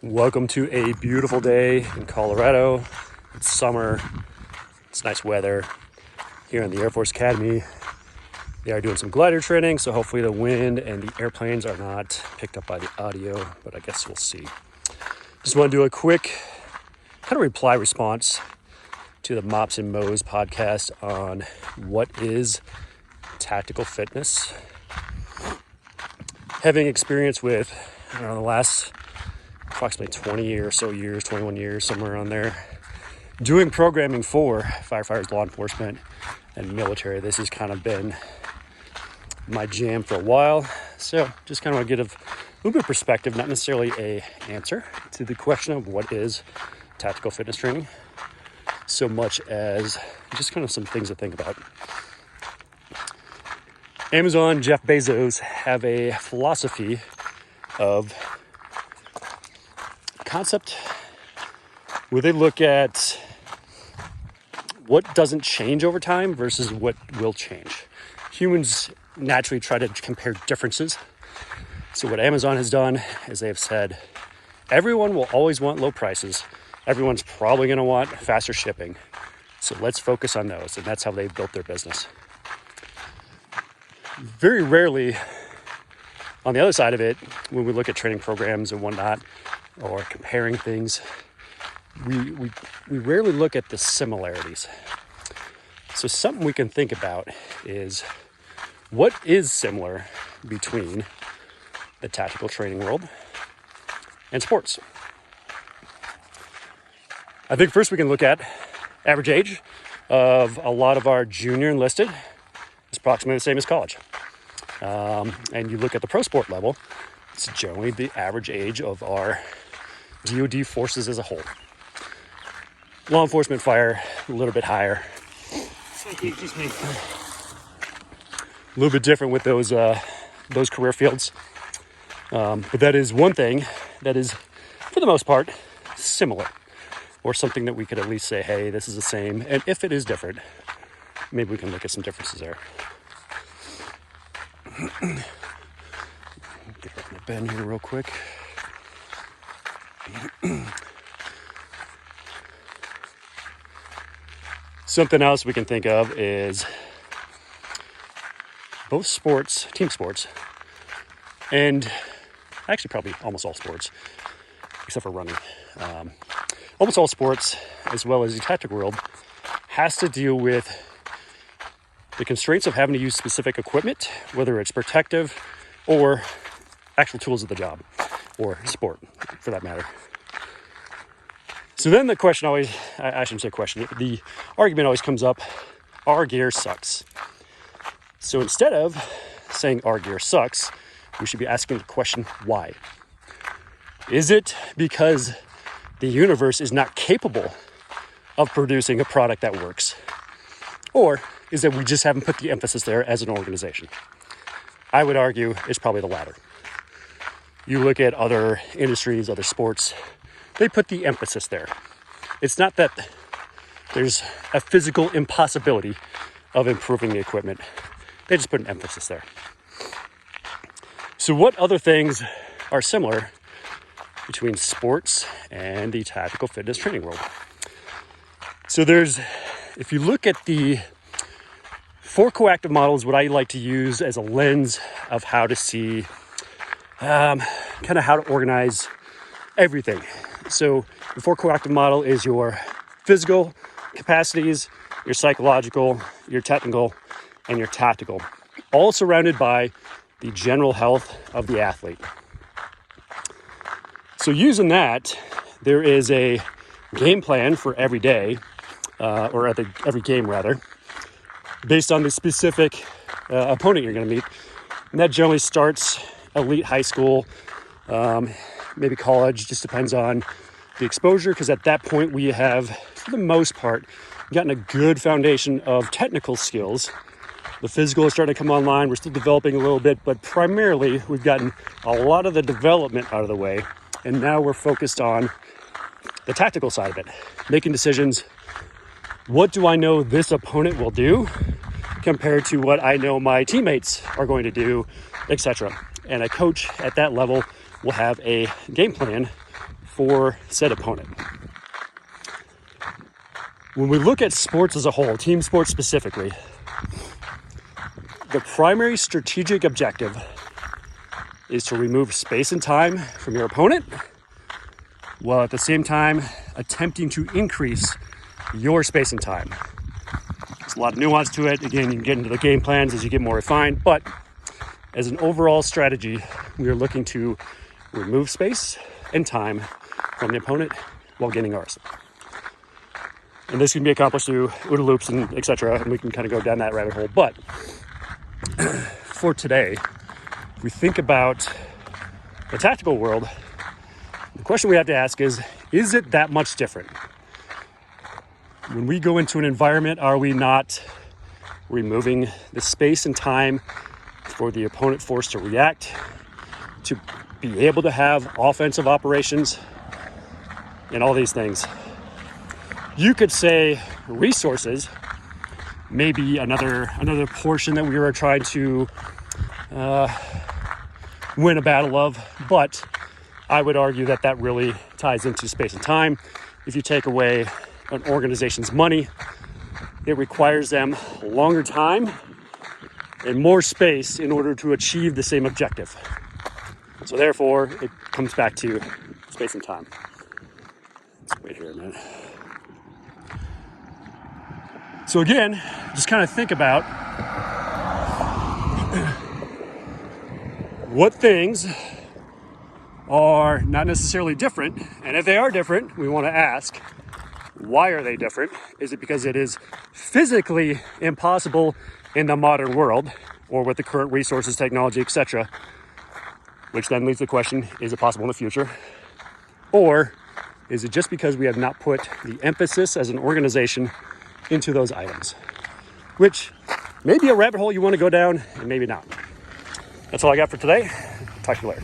Welcome to a beautiful day in Colorado. It's summer. It's nice weather. Here in the Air Force Academy, they are doing some glider training, so hopefully the wind and the airplanes are not picked up by the audio, but I guess we'll see. Just want to do a quick kind of reply response to the Mops and Moes podcast on what is tactical fitness. Having experience with, the last approximately 20 or so years, 21 years, somewhere around there, doing programming for firefighters, law enforcement, and military. This has kind of been my jam for a while. So just kind of want to give a little bit of perspective, not necessarily a answer to the question of what is tactical fitness training, so much as just kind of some things to think about. Amazon, Jeff Bezos have a philosophy of concept where they look at what doesn't change over time versus what will change. Humans naturally try to compare differences. So what Amazon has done is they've said, everyone will always want low prices. Everyone's probably going to want faster shipping. So let's focus on those. And that's how they've built their business. Very rarely, on the other side of it, when we look at training programs and whatnot, or comparing things, we rarely look at the similarities. So something we can think about is what is similar between the tactical training world and sports. I think first we can look at average age of a lot of our junior enlisted is approximately the same as college. And you look at the pro sport level, it's generally the average age of our DoD forces as a whole. Law enforcement, fire, a little bit higher. A little bit different with those career fields. But that is one thing that is, for the most part, similar. Or something that we could at least say, hey, this is the same. And if it is different, maybe we can look at some differences there. Get up my pen here real quick. Something else we can think of is both sports, team sports, and actually probably almost all sports, except for running. Almost all sports, as well as the tactical world, has to deal with the constraints of having to use specific equipment, whether it's protective or actual tools of the job, or sport, for that matter. So then the question always, I shouldn't say question, the argument always comes up, our gear sucks. So instead of saying our gear sucks, we should be asking the question, why? Is it because the universe is not capable of producing a product that works? Or is it we just haven't put the emphasis there as an organization? I would argue it's probably the latter. You look at other industries, other sports, they put the emphasis there. It's not that there's a physical impossibility of improving the equipment. They just put an emphasis there. So what other things are similar between sports and the tactical fitness training world? So if you look at the 4 coactive models, what I like to use as a lens of how to see kind of how to organize everything. So the 4 coactive model is your physical capacities, your psychological, your technical, and your tactical, all surrounded by the general health of the athlete. So using that, there is a game plan for every day, or every game rather, based on the specific opponent you're going to meet. And that generally starts elite high school, maybe college, just depends on the exposure, because at that point we have, for the most part, gotten a good foundation of technical skills. The physical is starting to come online. We're still developing a little bit, but primarily we've gotten a lot of the development out of the way. And now we're focused on the tactical side of it, making decisions. What do I know this opponent will do compared to what I know my teammates are going to do, etc. And a coach at that level will have a game plan for said opponent. When we look at sports as a whole, team sports specifically, the primary strategic objective is to remove space and time from your opponent, while at the same time attempting to increase your space and time. There's a lot of nuance to it. Again, you can get into the game plans as you get more refined, but as an overall strategy, we are looking to remove space and time from the opponent while gaining ours. And this can be accomplished through OODA loops and etc. And we can kind of go down that rabbit hole. But for today, if we think about the tactical world, the question we have to ask is it that much different? When we go into an environment, are we not removing the space and time for the opponent force to react, to be able to have offensive operations, and all these things? You could say resources, maybe another portion that we were trying to win a battle of, but I would argue that really ties into space and time. If you take away an organization's money, it requires them longer time and more space in order to achieve the same objective. So therefore, it comes back to space and time. Let's wait here a minute. So again, just kind of think about what things are not necessarily different. And if they are different, we want to ask, why are they different? Is it because it is physically impossible in the modern world or with the current resources, technology, etc.? Which then leads to the question, is it possible in the future? Or is it just because we have not put the emphasis as an organization into those items? Which may be a rabbit hole you want to go down, and maybe not. That's all I got for today. Talk to you later.